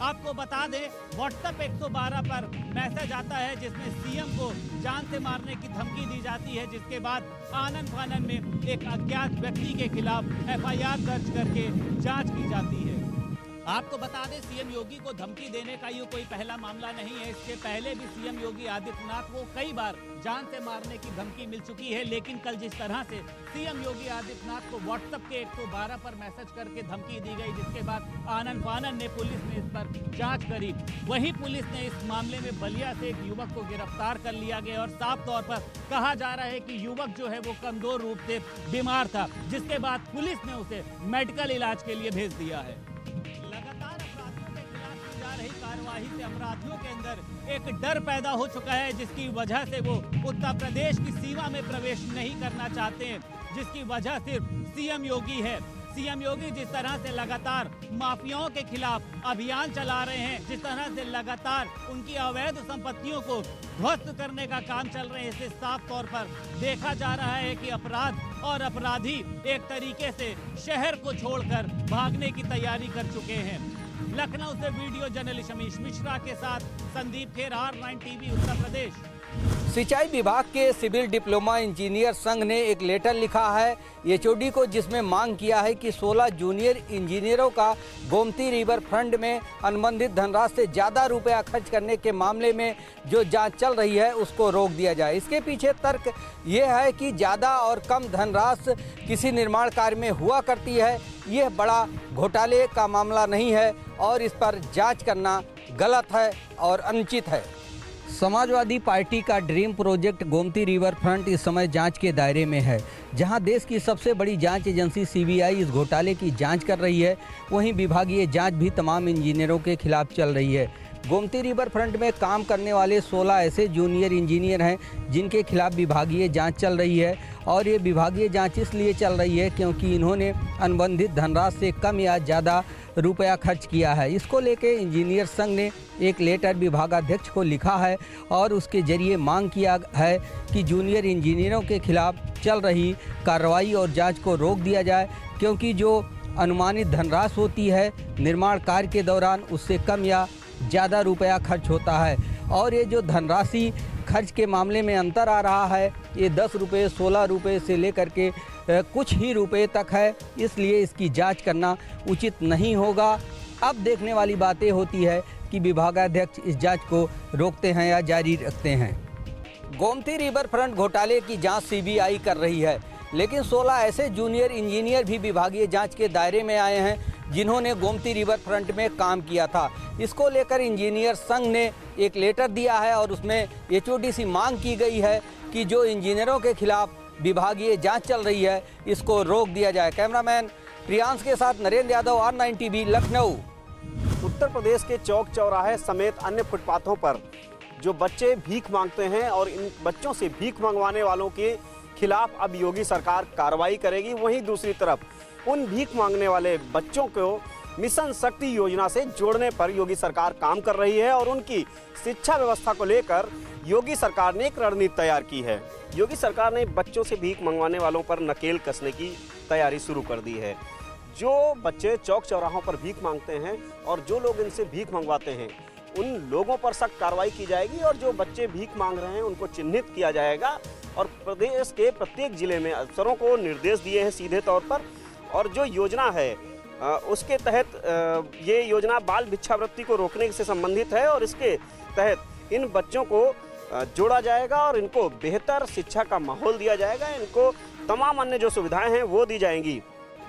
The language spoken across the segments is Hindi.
आपको बता दें, व्हाट्सएप 112 पर मैसेज आता है जिसमें सीएम को जान से मारने की धमकी दी जाती है, जिसके बाद आनन फानन में एक अज्ञात व्यक्ति के खिलाफ एफआईआर दर्ज करके जांच की जाती है। आपको बता दें, सीएम योगी को धमकी देने का ये कोई पहला मामला नहीं है। इसके पहले भी सीएम योगी आदित्यनाथ को कई बार जान से मारने की धमकी मिल चुकी है, लेकिन कल जिस तरह से सीएम योगी आदित्यनाथ को व्हाट्सएप के 112 पर मैसेज करके धमकी दी गई, जिसके बाद आनन फानन ने पुलिस ने इस पर जांच करी। वहीं पुलिस ने इस मामले में बलिया से एक युवक को गिरफ्तार कर लिया गया और साफ तौर पर कहा जा रहा है कि युवक जो है वो कमजोर रूप से बीमार था, जिसके बाद पुलिस ने उसे मेडिकल इलाज के लिए भेज दिया है। कार्यवाही से अपराधियों के अंदर एक डर पैदा हो चुका है, जिसकी वजह से वो उत्तर प्रदेश की सीमा में प्रवेश नहीं करना चाहते हैं, जिसकी वजह सिर्फ सीएम योगी है। सीएम योगी जिस तरह से लगातार माफियाओं के खिलाफ अभियान चला रहे हैं, जिस तरह से लगातार उनकी अवैध संपत्तियों को ध्वस्त करने का काम चल रहे हैं, इससे साफ तौर पर देखा जा रहा है कि अपराध और अपराधी एक तरीके से शहर को छोड़कर भागने की तैयारी कर चुके हैं। लखनऊ से वीडियो जर्नलिस्ट अमीश मिश्रा के साथ संदीप खेर, R9 टीवी उत्तर प्रदेश। सिंचाई विभाग के सिविल डिप्लोमा इंजीनियर संघ ने एक लेटर लिखा है एचओडी को, जिसमें मांग किया है कि 16 जूनियर इंजीनियरों का गोमती रिवर फ्रंट में अनुबंधित धनराशि से ज़्यादा रुपया खर्च करने के मामले में जो जांच चल रही है उसको रोक दिया जाए। इसके पीछे तर्क ये है कि ज़्यादा और कम धनराशि किसी निर्माण कार्य में हुआ करती है, यह बड़ा घोटाले का मामला नहीं है और इस पर जाँच करना गलत है और अनुचित है। समाजवादी पार्टी का dream project Gomti river front इस समय जांच के दायरे में है। जहां देश की सबसे बड़ी जांच एजेंसी सीबीआई इस घोटाले की जांच कर रही है, वहीं विभागीय जांच भी तमाम इंजीनियरों के खिलाफ चल रही है। गोमती रिवर फ्रंट में काम करने वाले 16 ऐसे जूनियर इंजीनियर हैं जिनके खिलाफ विभागीय जांच चल रही है और ये विभागीय जांच इसलिए चल रही है क्योंकि इन्होंने अनुबंधित धनराशि से कम या ज़्यादा रुपया खर्च किया है। इसको लेके इंजीनियर संघ ने एक लेटर विभागाध्यक्ष को लिखा है और उसके जरिए मांग किया है कि जूनियर इंजीनियरों के खिलाफ चल रही कार्रवाई और जांच को रोक दिया जाए, क्योंकि जो अनुमानित धनराशि होती है निर्माण कार्य के दौरान उससे कम या ज़्यादा रुपया खर्च होता है और ये जो धनराशि खर्च के मामले में अंतर आ रहा है ये 10 रुपये 16 रुपये से लेकर के कुछ ही रुपए तक है, इसलिए इसकी जांच करना उचित नहीं होगा। अब देखने वाली बातें होती है कि विभागाध्यक्ष इस जांच को रोकते हैं या जारी रखते हैं। गोमती रिवर फ्रंट घोटाले की जांच सीबीआई कर रही है, लेकिन 16 ऐसे जूनियर इंजीनियर भी विभागीय जांच के दायरे में आए हैं जिन्होंने गोमती रिवर फ्रंट में काम किया था। इसको लेकर इंजीनियर संघ ने एक लेटर दिया है और उसमें एचओडी से मांग की गई है कि जो इंजीनियरों के खिलाफ विभागीय जांच चल रही है इसको रोक दिया जाए। कैमरामैन प्रियांश के साथ नरेंद्र यादव, R9 टीवी, लखनऊ। उत्तर प्रदेश के चौक चौराहे समेत अन्य फुटपाथों पर जो बच्चे भीख मांगते हैं और इन बच्चों से भीख मंगवाने वालों के खिलाफ अब योगी सरकार कार्रवाई करेगी। वहीं दूसरी तरफ उन भीख मांगने वाले बच्चों को मिशन शक्ति योजना से जोड़ने पर योगी सरकार काम कर रही है और उनकी शिक्षा व्यवस्था को लेकर योगी सरकार ने एक रणनीति तैयार की है। योगी सरकार ने बच्चों से भीख मंगवाने वालों पर नकेल कसने की तैयारी शुरू कर दी है। जो बच्चे चौक चौराहों पर भीख मांगते हैं और जो लोग इनसे भीख मंगवाते हैं उन लोगों पर सख्त कार्रवाई की जाएगी और जो बच्चे भीख मांग रहे हैं उनको चिन्हित किया जाएगा और प्रदेश के प्रत्येक जिले में अफसरों को निर्देश दिए हैं सीधे तौर पर। और जो योजना है उसके तहत ये योजना बाल भिक्षावृत्ति को रोकने से संबंधित है और इसके तहत इन बच्चों को जोड़ा जाएगा और इनको बेहतर शिक्षा का माहौल दिया जाएगा, इनको तमाम अन्य जो सुविधाएं हैं वो दी जाएंगी।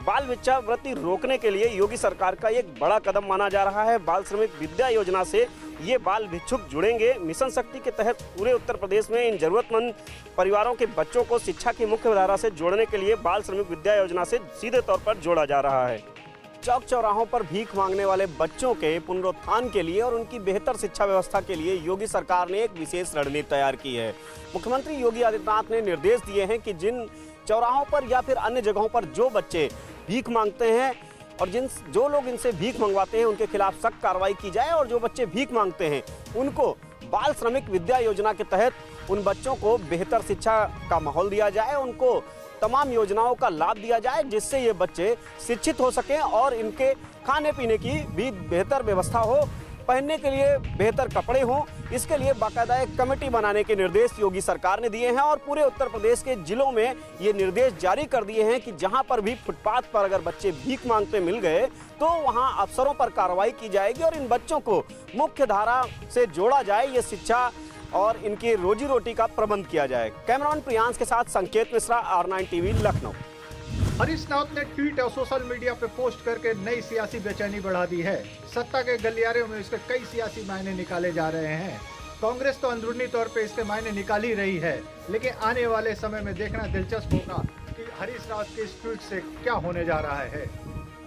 बाल भिक्षावृत्ति रोकने के लिए योगी सरकार का एक बड़ा कदम माना जा रहा है। बाल श्रमिक विद्या योजना से ये बाल भिक्षुक जुड़ेंगे। मिशन शक्ति के तहत पूरे उत्तर प्रदेश में इन जरूरतमंद परिवारों के बच्चों को शिक्षा की मुख्य धारा से जोड़ने के लिए बाल श्रमिक विद्या योजना से सीधे तौर पर जोड़ा जा रहा है। चौक चौराहों पर भीख मांगने वाले बच्चों के पुनरुत्थान के लिए और उनकी बेहतर शिक्षा व्यवस्था के लिए योगी सरकार ने एक विशेष रणनीति तैयार की है। मुख्यमंत्री योगी आदित्यनाथ ने निर्देश दिए हैं कि जिन चौराहों पर या फिर अन्य जगहों पर जो बच्चे भीख मांगते हैं और जो लोग इनसे भीख मंगवाते हैं उनके खिलाफ सख्त कार्रवाई की जाए और जो बच्चे भीख मांगते हैं उनको बाल श्रमिक विद्या योजना के तहत उन बच्चों को बेहतर शिक्षा का माहौल दिया जाए, उनको तमाम योजनाओं का लाभ दिया जाए जिससे ये बच्चे शिक्षित हो सकें और इनके खाने पीने की भी बेहतर व्यवस्था हो पहनने के लिए बेहतर कपड़े हों, इसके लिए बाकायदा एक कमेटी बनाने के निर्देश योगी सरकार ने दिए हैं और पूरे उत्तर प्रदेश के जिलों में ये निर्देश जारी कर दिए हैं कि जहां पर भी फुटपाथ पर अगर बच्चे भीख मांगते मिल गए तो वहां अफसरों पर कार्रवाई की जाएगी और इन बच्चों को मुख्य धारा से जोड़ा जाए, ये शिक्षा और इनकी रोजी रोटी का प्रबंध किया जाए। कैमरामैन प्रियांश के साथ संकेत मिश्रा, R9 टीवी, लखनऊ। हरीश रावत ने ट्वीट और सोशल मीडिया पे पोस्ट करके नई सियासी बेचैनी बढ़ा दी है। सत्ता के गलियारे में इसके कई सियासी मायने निकाले जा रहे हैं। कांग्रेस तो अंदरूनी तौर पे इसके मायने निकाल ही रही है, लेकिन आने वाले समय में देखना दिलचस्प होगा कि हरीश रावत के इस ट्वीट से क्या होने जा रहा है।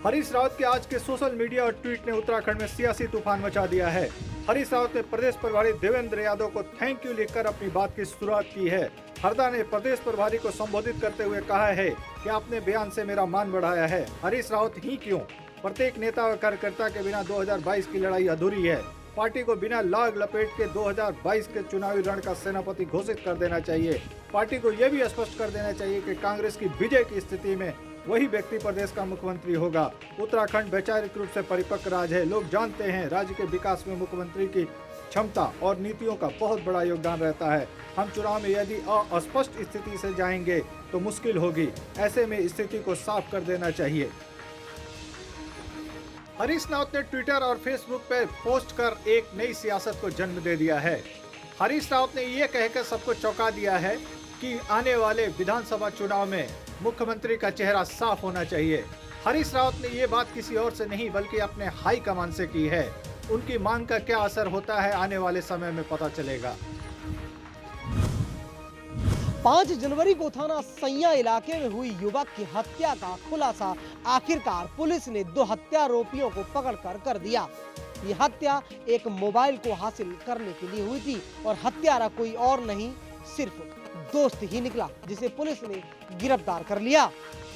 हरीश रावत के आज के सोशल मीडिया और ट्वीट ने उत्तराखंड में सियासी तूफान मचा दिया है। हरीश रावत ने प्रदेश प्रभारी देवेंद्र यादव को थैंक यू लिखकर अपनी बात की शुरुआत की है। हरदा ने प्रदेश प्रभारी को संबोधित करते हुए कहा है कि आपने बयान से मेरा मान बढ़ाया है। हरीश रावत ही क्यों, प्रत्येक नेता व कार्यकर्ता के बिना 2022 की लड़ाई अधूरी है। पार्टी को बिना लाग लपेट के 2022 के चुनावी रण का सेनापति घोषित कर देना चाहिए। पार्टी को यह भी स्पष्ट कर देना चाहिए कि कांग्रेस की विजय की स्थिति में वही व्यक्ति प्रदेश का मुख्यमंत्री होगा। उत्तराखंड वैचारिक रूप से परिपक्व राज्य है। लोग जानते हैं राज्य के विकास में मुख्यमंत्री की क्षमता और नीतियों का बहुत बड़ा योगदान रहता है। हम चुनाव में यदि अस्पष्ट स्थिति से जाएंगे तो मुश्किल होगी। ऐसे में स्थिति को साफ कर देना चाहिए। हरीश रावत ने ट्विटर और फेसबुक पर पोस्ट कर एक नई सियासत को जन्म दे दिया है। हरीश रावत ने ये कहकर सबको चौंका दिया है कि आने वाले विधानसभा चुनाव में मुख्यमंत्री का चेहरा साफ होना चाहिए। हरीश रावत ने ये बात किसी और से नहीं बल्कि अपने हाई कमान से की है। उनकी मांग का क्या असर होता है आने वाले समय में पता चलेगा। 5 जनवरी को थाना सैया इलाके में हुई युवक की हत्या का खुलासा आखिरकार पुलिस ने 2 हत्या आरोपियों को पकड़कर कर दिया। ये हत्या एक मोबाइल को हासिल करने के लिए हुई थी और हत्यारा कोई और नहीं, सिर्फ दोस्त ही निकला, जिसे पुलिस ने गिरफ्तार कर लिया।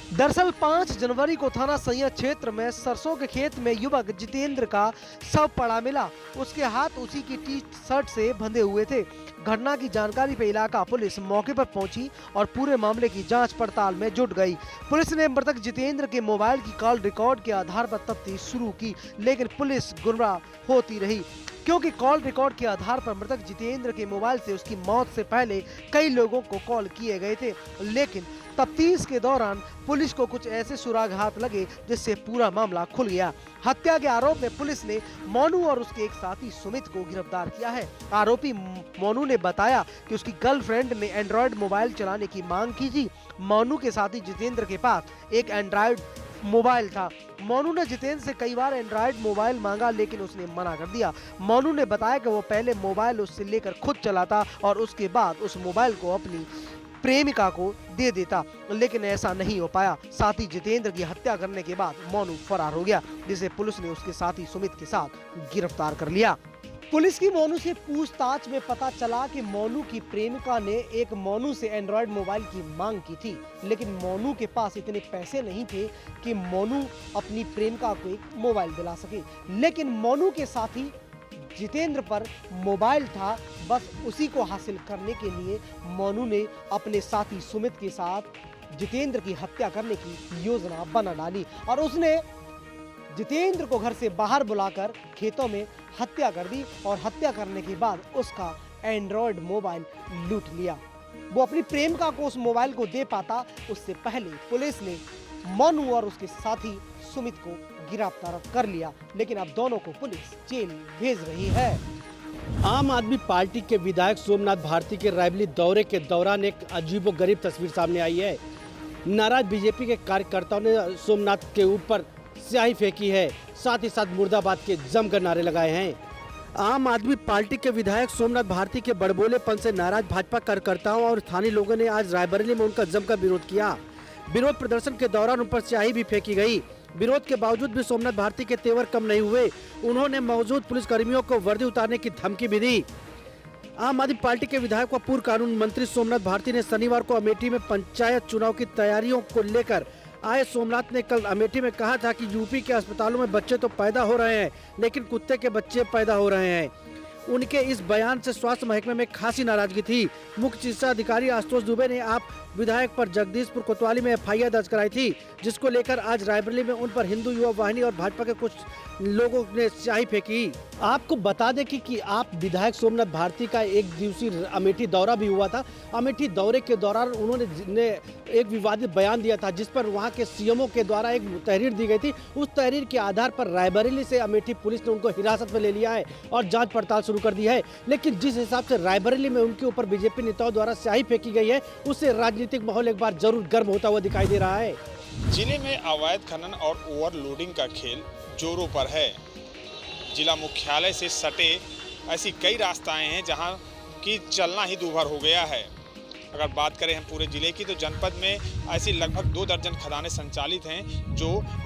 दरअसल 5 जनवरी को थाना सैया क्षेत्र में सरसों के खेत में युवक जितेंद्र का शव पड़ा मिला। उसके हाथ उसी की टी शर्ट से बंधे हुए थे। घटना की जानकारी पर इलाका पुलिस मौके पर पहुंची और पूरे मामले की जांच पड़ताल में जुट गई। पुलिस ने मृतक जितेंद्र के मोबाइल की कॉल रिकॉर्ड के आधार पर तफ्तीश शुरू की, लेकिन पुलिस गुमराह होती रही, क्योंकि कॉल रिकॉर्ड के आधार पर मृतक जितेंद्र के मोबाइल से उसकी मौत से पहले कई लोगों को कॉल किए गए थे। लेकिन तफ्तीश के दौरान पुलिस को कुछ ऐसे सुराग लगे जिससे पूरा मामला खुल गया। हत्या के आरोप में पुलिस ने मोनू और उसके एक साथी सुमित को गिरफ्तार किया है। आरोपी मोनू ने बताया कि उसकी गर्लफ्रेंड ने एंड्रॉयड मोबाइल चलाने की मांग की थी। मोनू के साथी जितेंद्र के पास एक एंड्रॉयड मोबाइल था। मोनू ने जितेंद्र से कई बार एंड्रॉयड मोबाइल मांगा, लेकिन उसने मना कर दिया। मोनू ने बताया कि वो पहले मोबाइल उससे लेकर खुद चलाता और उसके बाद उस मोबाइल को अपनी प्रेमिका को दे देता, लेकिन ऐसा नहीं हो पाया। साथी जितेंद्र की हत्या करने के बाद मोनू फरार हो गया, जिसे पुलिस ने उसके साथी सुमित के साथ गिरफ्तार कर लिया। पुलिस की मोनू से पूछताछ में पता चला कि मोनू की प्रेमिका ने एक मोनू से एंड्रॉयड मोबाइल की मांग की थी, लेकिन मोनू के पास इतने पैसे नहीं थे कि मोनू अपनी प्रेमिका को एक मोबाइल दिला सके। लेकिन मोनू के साथी जितेंद्र पर मोबाइल था, बस उसी को हासिल करने के लिए मोनू ने अपने साथी सुमित के साथ जितेंद्र की हत्या करने की योजना बना डाली और उसने जितेंद्र को घर से बाहर बुलाकर खेतों में हत्या कर दी और हत्या करने के बाद उसका एंड्रॉयड मोबाइल लूट लिया। वो अपनी प्रेमिका को उस मोबाइल को दे पाता उससे पहले पुलिस ने मोनू और उसके साथी सुमित को गिरफ्तार कर लिया, लेकिन अब दोनों को पुलिस जेल भेज रही है। आम आदमी पार्टी के विधायक सोमनाथ भारती के रायबरेली दौरे के दौरान एक अजीबोगरीब तस्वीर सामने आई है। नाराज बीजेपी के कार्यकर्ताओं ने सोमनाथ के ऊपर स्याही फेंकी है, साथ ही साथ मुर्दाबाद के जमकर नारे लगाए हैं। आम आदमी पार्टी के विधायक सोमनाथ भारती के बड़बोलेपन से नाराज भाजपा कार्यकर्ताओं और स्थानीय लोगों ने आज रायबरेली में उनका जमकर विरोध किया। विरोध प्रदर्शन के दौरान उन पर स्याही भी फेंकी गई। विरोध के बावजूद भी सोमनाथ भारती के तेवर कम नहीं हुए। उन्होंने मौजूद पुलिसकर्मियों को वर्दी उतारने की धमकी भी दी। आम आदमी पार्टी के विधायक व पूर्व कानून मंत्री सोमनाथ भारती ने शनिवार को अमेठी में पंचायत चुनाव की तैयारियों को लेकर आए। सोमनाथ ने कल अमेठी में कहा था कि यूपी के अस्पतालों में बच्चे तो पैदा हो रहे हैं, लेकिन कुत्ते के बच्चे पैदा हो रहे हैं। उनके इस बयान से स्वास्थ्य महकमे में खासी नाराजगी थी। मुख्य चिकित्सा अधिकारी आशुतोष दुबे ने आप विधायक पर जगदीशपुर कोतवाली में एफआईआर दर्ज कराई थी, जिसको लेकर आज रायबरेली में उन पर हिंदू युवा वाहिनी और भाजपा के कुछ लोगों ने स्याही फेंकी। आपको बता दें कि आप विधायक सोमनाथ भारती का एक दिवसीय अमेठी दौरा भी हुआ था। अमेठी दौरे के दौरान उन्होंने एक विवादित बयान दिया था, जिस पर वहां के सीएमओ के द्वारा एक तहरीर दी गई थी। उस तहरीर के आधार पर रायबरेली से अमेठी पुलिस ने उनको हिरासत में ले लिया है और जांच पड़ताल शुरू कर दी है। लेकिन जिस हिसाब से रायबरेली में उनके ऊपर बीजेपी नेताओं द्वारा स्याही फेंकी गई है, उससे राजनीतिक माहौल एक बार जरूर गर्म होता हुआ दिखाई दे रहा है। जिले में अवैध खनन और ओवरलोडिंग का खेल जोरों पर है। जिला मुख्यालय से सटे ऐसी कई रास्ताएं हैं जहां की चलना ही दूभर हो गया है। अगर बात करें हम पूरे ज़िले की, तो जनपद में ऐसी लगभग 2 दर्जन खदानें संचालित हैं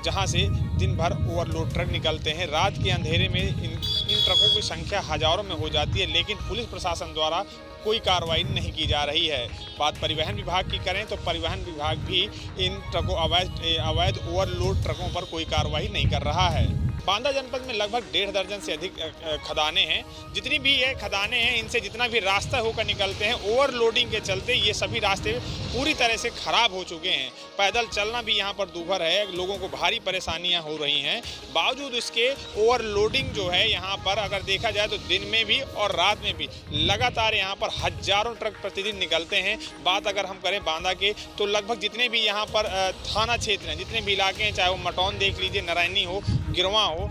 जहां से दिन भर ओवरलोड ट्रक निकलते हैं। रात के अंधेरे में इन ट्रकों की संख्या हजारों में हो जाती है, लेकिन पुलिस प्रशासन द्वारा कोई कार्रवाई नहीं की जा रही है। बात परिवहन विभाग की करें तो परिवहन विभाग भी इन ट्रकों अवैध ओवरलोड ट्रकों पर कोई कार्रवाई नहीं कर रहा है। बांदा जनपद में लगभग 1.5 दर्जन से अधिक खदानें हैं। जितनी भी ये खदानें हैं, इनसे जितना भी रास्ता होकर निकलते हैं, ओवरलोडिंग के चलते ये सभी रास्ते पूरी तरह से खराब हो चुके हैं। पैदल चलना भी यहाँ पर दूभर है, लोगों को भारी परेशानियाँ हो रही हैं। बावजूद इसके ओवरलोडिंग जो है यहाँ पर अगर देखा जाए तो दिन में भी और रात में भी लगातार यहाँ पर हजारों ट्रक प्रतिदिन निकलते हैं। बात अगर हम करें बांदा के, तो लगभग जितने भी यहाँ पर थाना क्षेत्र हैं, जितने भी इलाके हैं, चाहे वो मटौन देख लीजिए, नारायणी हो, गिरवा हो,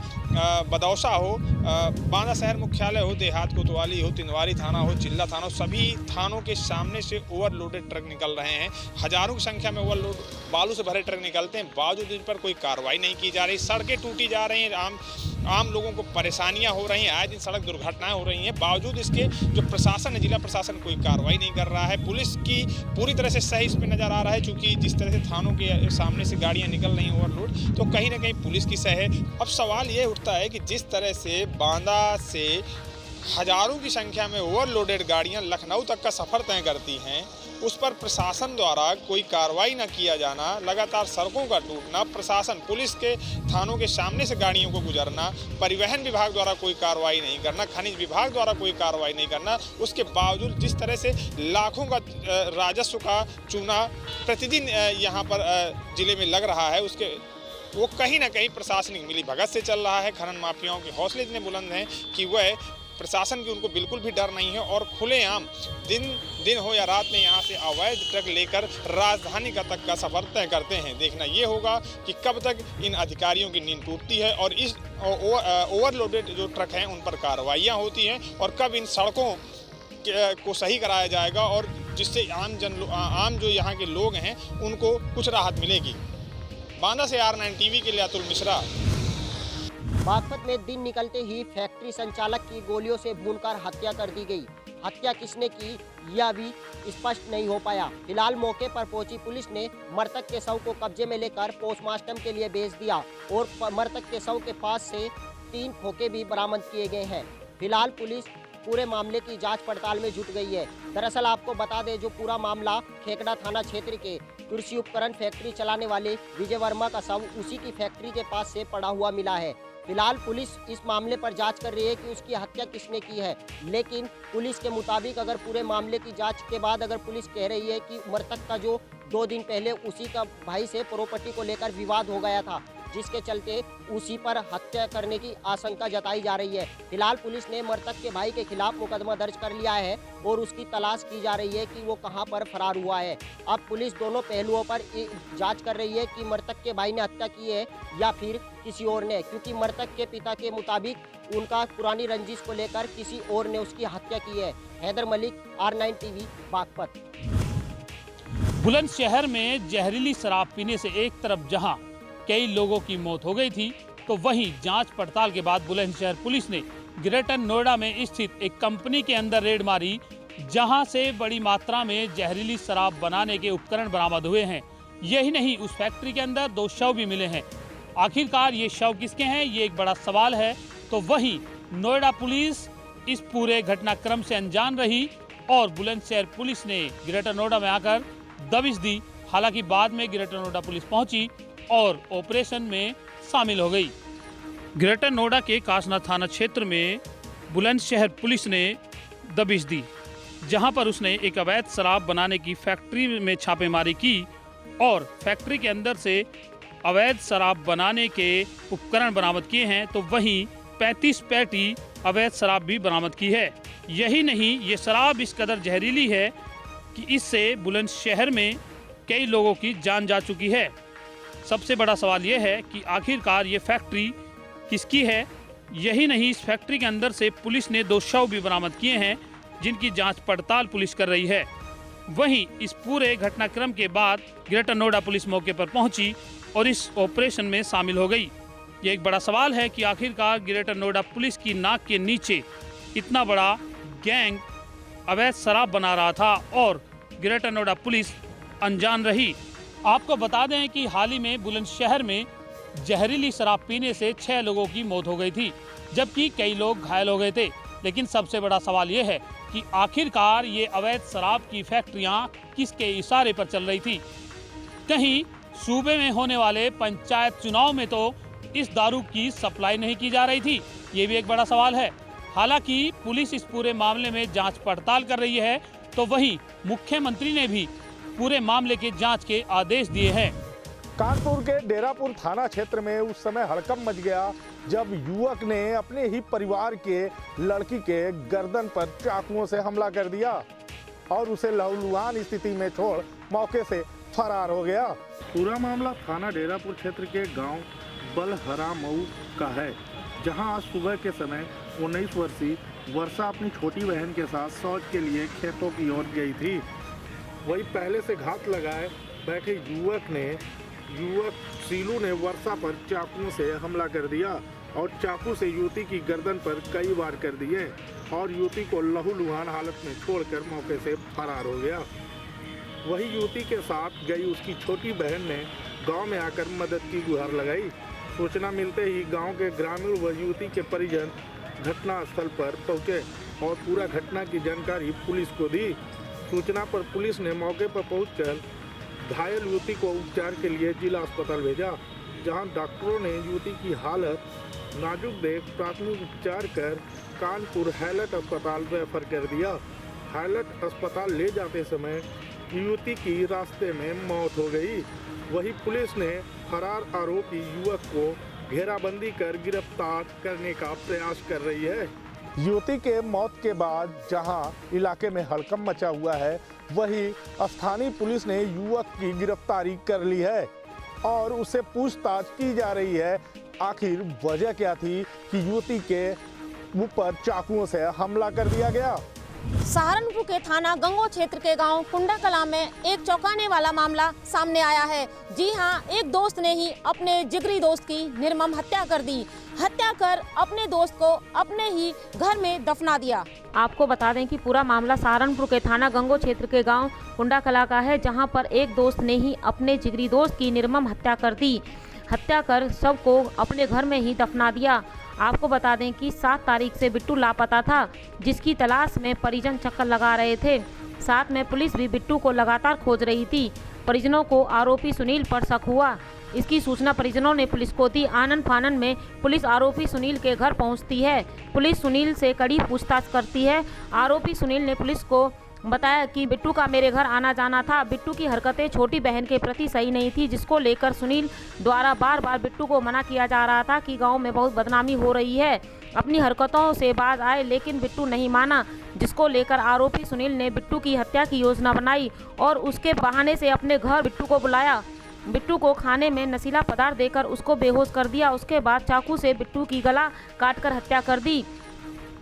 बदौसा हो, बांदा शहर मुख्यालय हो, देहात कोतवाली हो, तिनवारी थाना हो, चिल्ला थाना हो, सभी थानों के सामने से ओवरलोडेड ट्रक निकल रहे हैं। हजारों की संख्या में ओवरलोड बालू से भरे ट्रक निकलते हैं, बावजूद इन पर कोई कार्रवाई नहीं की जा रही। सड़कें टूटी जा रही हैं, आम लोगों को परेशानियां हो रही हैं, आए दिन सड़क दुर्घटनाएं हो रही हैं। बावजूद इसके जो प्रशासन है, जिला प्रशासन कोई कार्रवाई नहीं कर रहा है। पुलिस की पूरी तरह से सही इस पर नज़र आ रहा है, क्योंकि जिस तरह से थानों के सामने से गाड़ियां निकल रही हैं ओवरलोड, तो कहीं ना कहीं पुलिस की सही है। अब सवाल ये उठता है कि जिस तरह से बांदा से हजारों की संख्या में ओवरलोडेड गाड़ियां लखनऊ तक का सफ़र तय करती हैं, उस पर प्रशासन द्वारा कोई कार्रवाई न किया जाना, लगातार सड़कों का टूटना, प्रशासन पुलिस के थानों के सामने से गाड़ियों को गुजरना, परिवहन विभाग द्वारा कोई कार्रवाई नहीं करना, खनिज विभाग द्वारा कोई कार्रवाई नहीं करना, उसके बावजूद जिस तरह से लाखों का राजस्व का चूना प्रतिदिन यहाँ पर ज़िले में लग रहा है, उसके वो कहीं ना कहीं प्रशासनिक मिलीभगत से चल रहा है। खनन माफियाओं के हौसले इतने बुलंद हैं कि वह प्रशासन की उनको बिल्कुल भी डर नहीं है और खुलेआम दिन हो या रात में यहाँ से अवैध ट्रक लेकर राजधानी तक का सफर तय करते हैं। देखना ये होगा कि कब तक इन अधिकारियों की नींद टूटती है और इस ओवरलोडेड जो ट्रक हैं उन पर कार्रवाइयाँ होती हैं, और कब इन सड़कों को सही कराया जाएगा और जिससे आम जो यहाँ के लोग हैं उनको कुछ राहत मिलेगी। बांदा से R9 टीवी के लिए अतुल मिश्रा। बागपत में दिन निकलते ही फैक्ट्री संचालक की गोलियों से भूनकर हत्या कर दी गई। हत्या किसने की यह भी स्पष्ट नहीं हो पाया। फिलहाल मौके पर पहुंची पुलिस ने मृतक के शव को कब्जे में लेकर पोस्टमार्टम के लिए भेज दिया और मृतक के शव के पास से 3 खोखे भी बरामद किए गए हैं। फिलहाल पुलिस पूरे मामले की जांच पड़ताल में जुट गई है। दरअसल आपको बता दें, जो पूरा मामला खेकड़ा थाना क्षेत्र के कृषि उपकरण फैक्ट्री चलाने वाले विजय वर्मा का शव उसी की फैक्ट्री के पास से पड़ा हुआ मिला है। फिलहाल पुलिस इस मामले पर जांच कर रही है कि उसकी हत्या किसने की है, लेकिन पुलिस के मुताबिक अगर पूरे मामले की जांच के बाद अगर पुलिस कह रही है कि मृतक का जो 2 दिन पहले उसी का भाई से प्रॉपर्टी को लेकर विवाद हो गया था, जिसके चलते उसी पर हत्या करने की आशंका जताई जा रही है। फिलहाल पुलिस ने मृतक के भाई के खिलाफ मुकदमा दर्ज कर लिया है और उसकी तलाश की जा रही है कि वो कहां पर फरार हुआ है। अब पुलिस दोनों पहलुओं पर जांच कर रही है कि मृतक के भाई ने हत्या की है या फिर किसी और ने, क्योंकि मृतक के पिता के मुताबिक उनका पुरानी रंजिश को लेकर किसी और ने उसकी हत्या की है। Haidar Malik, R9 TV, Baghpat. बुलंदशहर में जहरीली शराब पीने से एक तरफ जहां कई लोगों की मौत हो गई थी, तो वहीं जांच पड़ताल के बाद बुलंदशहर पुलिस ने ग्रेटर नोएडा में स्थित एक कंपनी के अंदर रेड मारी, जहां से बड़ी मात्रा में जहरीली शराब बनाने के उपकरण बरामद हुए हैं। यही नहीं, उस फैक्ट्री के अंदर 2 शव भी मिले हैं। आखिरकार ये शव किसके हैं, ये एक बड़ा सवाल है। तो वहीं नोएडा पुलिस इस पूरे घटनाक्रम से अनजान रही और बुलंदशहर पुलिस ने ग्रेटर नोएडा में आकर दबिश दी। हालांकि बाद में ग्रेटर नोएडा पुलिस पहुंची और ऑपरेशन में शामिल हो गई। ग्रेटर नोएडा के कासना थाना क्षेत्र में बुलंदशहर पुलिस ने दबिश दी। जहां पर उसने एक अवैध शराब बनाने की फैक्ट्री में छापेमारी की और फैक्ट्री के अंदर से अवैध शराब बनाने के उपकरण बरामद किए हैं, तो वहीं 35 पेटी अवैध शराब भी बरामद की है। यही नहीं, ये शराब इस कदर जहरीली है कि इससे बुलंदशहर में कई लोगों की जान जा चुकी है। सबसे बड़ा सवाल ये है कि आखिरकार ये फैक्ट्री किसकी है। यही नहीं, इस फैक्ट्री के अंदर से पुलिस ने 2 शव भी बरामद किए हैं, जिनकी जांच पड़ताल पुलिस कर रही है। वहीं इस पूरे घटनाक्रम के बाद ग्रेटर नोएडा पुलिस मौके पर पहुंची और इस ऑपरेशन में शामिल हो गई। ये एक बड़ा सवाल है कि आखिरकार ग्रेटर नोएडा पुलिस की नाक के नीचे इतना बड़ा गैंग अवैध शराब बना रहा था और ग्रेटर नोएडा पुलिस अनजान रही। आपको बता दें कि हाल ही में बुलंदशहर में जहरीली शराब पीने से 6 लोगों की मौत हो गई थी, जबकि कई लोग घायल हो गए थे। लेकिन सबसे बड़ा सवाल ये है कि आखिरकार ये अवैध शराब की फैक्ट्रियां किसके इशारे पर चल रही थी। कहीं सूबे में होने वाले पंचायत चुनाव में तो इस दारू की सप्लाई नहीं की जा रही थी, ये भी एक बड़ा सवाल है। हालांकि पुलिस इस पूरे मामले में जांच पड़ताल कर रही है, तो वहीं मुख्यमंत्री ने भी पूरे मामले के जांच के आदेश दिए हैं। कानपुर के डेरापुर थाना क्षेत्र में उस समय हड़कंप मच गया जब युवक ने अपने ही परिवार के लड़की के गर्दन पर चाकुओं से हमला कर दिया और उसे लहूलुहान स्थिति में छोड़ मौके से फरार हो गया। पूरा मामला थाना डेरापुर क्षेत्र के गांव बलहरा मऊ का है, जहां आज सुबह के समय 19 वर्षीय वर्षा अपनी छोटी बहन के साथ शौच के लिए खेतों की ओर गई थी। वही पहले से घात लगाए बैठे युवक सीलू ने वर्षा पर चाकुओं से हमला कर दिया और चाकू से युवती की गर्दन पर कई वार कर दिए और युवती को लहूलुहान हालत में छोड़कर मौके से फरार हो गया। वही युवती के साथ गई उसकी छोटी बहन ने गांव में आकर मदद की गुहार लगाई। सूचना मिलते ही गांव के ग्रामीण व युवती के परिजन घटनास्थल पर पहुंचे और पूरा घटना की जानकारी पुलिस को दी। सूचना पर पुलिस ने मौके पर पहुंचकर घायल युवती को उपचार के लिए जिला अस्पताल भेजा, जहां डॉक्टरों ने युवती की हालत नाजुक देख प्राथमिक उपचार कर कानपुर हैलट अस्पताल रेफर कर दिया। हैलट अस्पताल ले जाते समय युवती की रास्ते में मौत हो गई। वही पुलिस ने फरार आरोपी युवक को घेराबंदी कर गिरफ्तार करने का प्रयास कर रही है। युवती के मौत के बाद जहां इलाके में हड़कंप मचा हुआ है, वही स्थानीय पुलिस ने युवक की गिरफ्तारी कर ली है और उससे पूछताछ की जा रही है। आखिर वजह क्या थी कि युवती के मुंह पर चाकुओं से हमला कर दिया गया। सहारनपुर के थाना गंगो क्षेत्र के गांव कुंडा कला में एक चौंकाने वाला मामला सामने आया है। जी हां, एक दोस्त ने ही अपने जिगरी दोस्त की निर्मम हत्या कर दी। हत्या कर अपने दोस्त को अपने ही घर में दफना दिया। आपको बता दें कि पूरा मामला सहारनपुर के थाना गंगो क्षेत्र के गांव कुंडा कला का है, जहां पर एक दोस्त ने ही अपने जिगरी दोस्त की निर्मम हत्या कर दी। हत्या कर शव को अपने घर में ही दफना दिया। आपको बता दें कि 7 तारीख से बिट्टू लापता था, जिसकी तलाश में परिजन चक्कर लगा रहे थे। साथ में पुलिस भी बिट्टू को लगातार खोज रही थी। परिजनों को आरोपी सुनील पर शक हुआ। इसकी सूचना परिजनों ने पुलिस को दी। आनन फानन में पुलिस आरोपी सुनील के घर पहुंचती है। पुलिस सुनील से कड़ी पूछताछ करती है। आरोपी सुनील ने पुलिस को बताया कि बिट्टू का मेरे घर आना जाना था। बिट्टू की हरकतें छोटी बहन के प्रति सही नहीं थी, जिसको लेकर सुनील द्वारा बार बार बिट्टू को मना किया जा रहा था कि गांव में बहुत बदनामी हो रही है। अपनी हरकतों से बाज आए, लेकिन बिट्टू नहीं माना, जिसको लेकर आरोपी सुनील ने बिट्टू की हत्या की योजना बनाई और उसके बहाने से अपने घर बिट्टू को बुलाया। बिट्टू को खाने में नशीला पदार्थ देकर उसको बेहोश कर दिया। उसके बाद चाकू से बिट्टू की गला काटकर हत्या कर दी।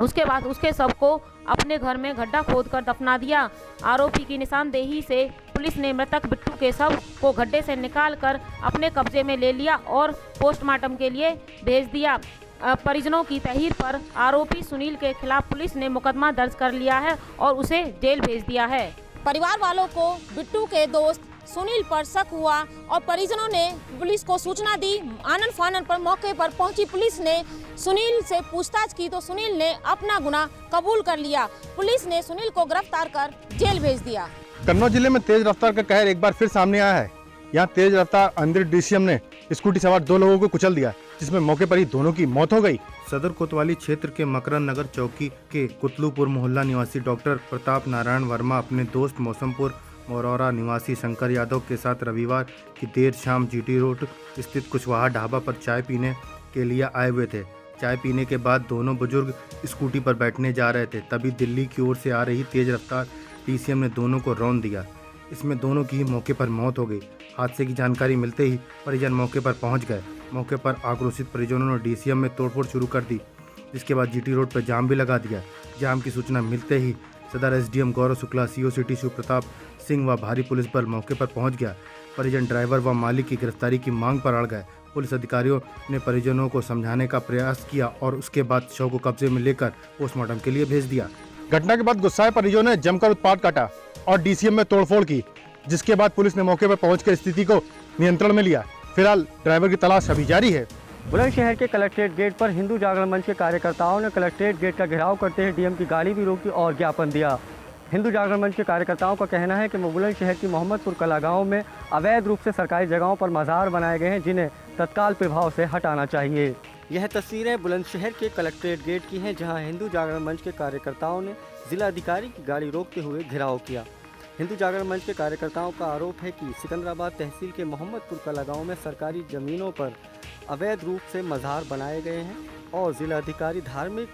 उसके बाद उसके शव को अपने घर में गड्ढा खोदकर दफना दिया। आरोपी की निशानदेही से पुलिस ने मृतक बिट्टू के शव को गड्ढे से निकालकर अपने कब्जे में ले लिया और पोस्टमार्टम के लिए भेज दिया। परिजनों की तहरीर पर आरोपी सुनील के खिलाफ पुलिस ने मुकदमा दर्ज कर लिया है और उसे जेल भेज दिया है। परिवार वालों को बिट्टू के दोस्त सुनील पर शक हुआ और परिजनों ने पुलिस को सूचना दी। आनन फानन पर मौके पर पहुंची पुलिस ने सुनील से पूछताछ की तो सुनील ने अपना गुनाह कबूल कर लिया। पुलिस ने सुनील को गिरफ्तार कर जेल भेज दिया। कन्नौज जिले में तेज रफ्तार का कहर एक बार फिर सामने आया है। यहाँ तेज रफ्तार अंधेर डीसीएम ने स्कूटी सवार 2 लोगों को कुचल दिया। जिसमें मौके पर ही दोनों की मौत हो गई। सदर कोतवाली क्षेत्र के मकरन नगर चौकी के कुतलूपुर मोहल्ला निवासी डॉक्टर प्रताप नारायण वर्मा अपने दोस्त मौसमपुर मोरौरा निवासी शंकर यादव के साथ रविवार की देर शाम जीटी रोड स्थित कुशवाहा ढाबा पर चाय पीने के लिए आए हुए थे। चाय पीने के बाद दोनों बुजुर्ग स्कूटी पर बैठने जा रहे थे, तभी दिल्ली की ओर से आ रही तेज रफ्तार डीसीएम ने दोनों को रौंद दिया। इसमें दोनों की मौके पर मौत हो गई। हादसे की जानकारी मिलते ही परिजन मौके पर पहुंच गए। मौके पर आक्रोशित परिजनों ने डीसीएम में तोड़फोड़ शुरू कर दी, जिसके बाद जीटी रोड पर जाम भी लगा दिया। जाम की सूचना मिलते ही सदर एसडीएम गौरव शुक्ला, सीओ सिटी शिव प्रताप सिंह व भारी पुलिस बल मौके पर पहुंच गया। परिजन ड्राइवर व मालिक की गिरफ्तारी की मांग पर अड़ गए। पुलिस अधिकारियों ने परिजनों को समझाने का प्रयास किया और उसके बाद शव को कब्जे में लेकर पोस्टमार्टम के लिए भेज दिया। घटना के बाद गुस्साए परिजनों ने जमकर उत्पात काटा और डीसीएम में तोड़फोड़ की, जिसके बाद पुलिस ने मौके पर पहुंचकर स्थिति को नियंत्रण में लिया। फिलहाल ड्राइवर की तलाश अभी जारी है। बुलंदशहर के कलेक्ट्रेट गेट पर हिंदू जागरण मंच के कार्यकर्ताओं ने कलेक्ट्रेट गेट का घेराव करते हुए डीएम की गाड़ी भी रोकी और ज्ञापन दिया। हिंदू जागरण मंच के कार्यकर्ताओं का कहना है कि बुलंदशहर की मोहम्मदपुर कला गाँव में अवैध रूप से सरकारी जगहों पर मज़ार बनाए गए हैं, जिन्हें तत्काल प्रभाव से हटाना चाहिए। यह तस्वीरें बुलंदशहर के कलेक्ट्रेट गेट की हैं, जहां हिंदू जागरण मंच के कार्यकर्ताओं ने जिलाधिकारी की गाड़ी रोकते हुए घेराव किया। हिंदू जागरण मंच के कार्यकर्ताओं का आरोप है कि सिकंदराबाद तहसील के मोहम्मदपुर कला गाँव में सरकारी ज़मीनों पर अवैध रूप से मज़ार बनाए गए हैं और जिलाधिकारी धार्मिक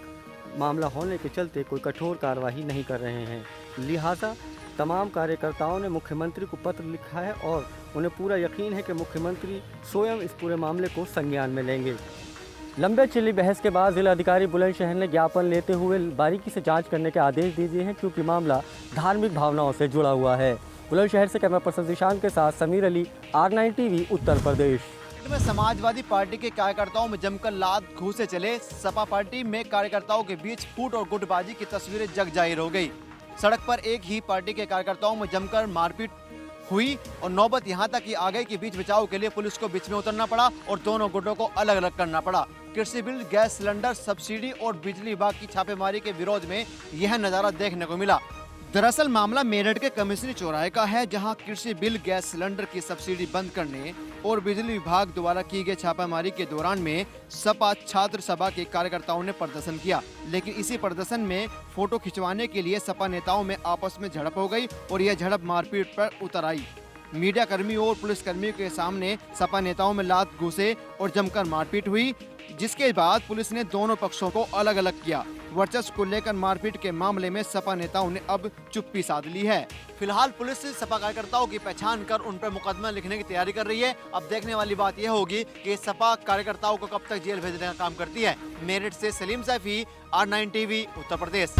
मामला होने के चलते कोई कठोर कार्रवाई नहीं कर रहे हैं। लिहाजा तमाम कार्यकर्ताओं ने मुख्यमंत्री को पत्र लिखा है और उन्हें पूरा यकीन है कि मुख्यमंत्री स्वयं इस पूरे मामले को संज्ञान में लेंगे। लंबे चिल्ली बहस के बाद जिलाधिकारी बुलंदशहर ने ज्ञापन लेते हुए बारीकी से जांच करने के आदेश दे दिए हैं, क्योंकि मामला धार्मिक भावनाओं से जुड़ा हुआ है। बुलंदशहर से कैमरा पर्सन जिशान के साथ समीर अली, R9 टीवी, उत्तर प्रदेश। में समाजवादी पार्टी के कार्यकर्ताओं में जमकर लात घूसे चले। सपा पार्टी में कार्यकर्ताओं के बीच फूट और गुटबाजी की तस्वीरें जग जाहिर हो गई। सड़क पर एक ही पार्टी के कार्यकर्ताओं में जमकर मारपीट हुई और नौबत यहां तक कि आ गई कि बीच बचाव के लिए पुलिस को बीच में उतरना पड़ा और दोनों गुटों को अलग अलग करना पड़ा। कृषि बिल, गैस सिलेंडर सब्सिडी और बिजली विभाग की छापेमारी के विरोध में यह नजारा देखने को मिला। दरअसल मामला मेरठ के कमिश्नरी चौराहे का है, जहां कृषि बिल, गैस सिलेंडर की सब्सिडी बंद करने और बिजली विभाग द्वारा की गई छापेमारी के दौरान में सपा छात्र सभा के कार्यकर्ताओं ने प्रदर्शन किया। लेकिन इसी प्रदर्शन में फोटो खिंचवाने के लिए सपा नेताओं में आपस में झड़प हो गई और यह झड़प मारपीट पर उतर आई। मीडिया कर्मियों और पुलिस कर्मियों के सामने सपा नेताओं में लात घूसे और जमकर मारपीट हुई, जिसके बाद पुलिस ने दोनों पक्षों को अलग अलग किया। वर्चस्व को लेकर मारपीट के मामले में सपा नेताओं ने अब चुप्पी साध ली है। फिलहाल पुलिस सपा कार्यकर्ताओं की पहचान कर उन पर मुकदमा लिखने की तैयारी कर रही है। अब देखने वाली बात यह होगी कि सपा कार्यकर्ताओं को कब तक जेल भेजने का काम करती है। मेरठ से सलीम सैफी, R9 टीवी, उत्तर प्रदेश।